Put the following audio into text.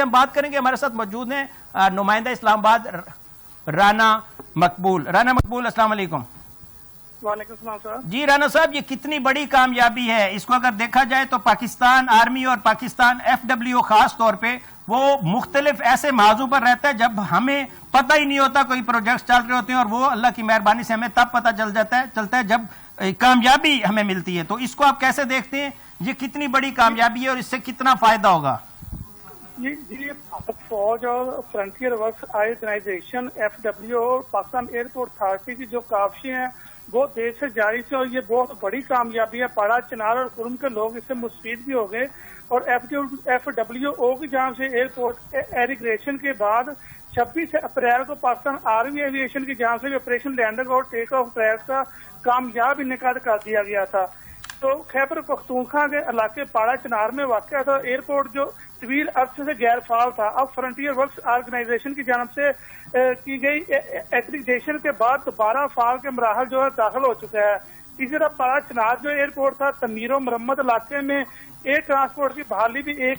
ہم بات کریں گے. ہمارے ساتھ موجود ہیں نمائندہ اسلام آباد رانا مقبول. رانا مقبول السلام علیکم. وعلیکم السلام سر. جی رانا صاحب، یہ کتنی بڑی کامیابی ہے. اس کو اگر دیکھا جائے تو پاکستان آرمی اور پاکستان FW خاص طور پہ وہ مختلف ایسے موضوع پر رہتا ہے جب ہمیں پتہ ہی نہیں ہوتا کوئی پروجیکٹس چل رہے ہوتے ہیں، اور وہ اللہ کی مہربانی سے ہمیں تب پتہ چلتا ہے جب کامیابی ہمیں ملتی ہے. تو اس کو آپ کیسے دیکھتے ہیں؟ یہ کتنی بڑی کامیابی ہے اور اس سے کتنا فائدہ ہوگا؟ جی فوج اور فرنٹیئر ورکس آرگنائزیشن FW اور پاکستان ایئرپورٹ اتھارٹی کی جو کاوشیں ہیں وہ دیر سے جاری تھی، اور یہ بہت بڑی کامیابی ہے. پاڑا چنار اور کرم کے لوگ اس سے مستفید بھی ہو گئے، اور FWO کی جانب سے ایئرپورٹ ایریگریشن کے بعد 26 اپریل کو پاکستان آرمی ایویشن کی جانب سے آپریشن لینڈنگ اور ٹیک آف ٹریک کا کامیاب انعقاد کر دیا گیا تھا. تو خیبر پختونخوا کے علاقے پاڑا چنار میں واقع تھا ایئرپورٹ جو طویل عرصے سے غیر فعال تھا. اب فرنٹیئر ورکس آرگنائزیشن کی جانب سے کی گئی ایکریڈیٹیشن کے بعد دوبارہ فعال کے مراحل جو ہے داخل ہو چکا ہے. اسی طرح پاڑا چنار جو ایئرپورٹ تھا تعمیر و مرمت علاقے میں ایئر ٹرانسپورٹ کی بحالی بھی ایک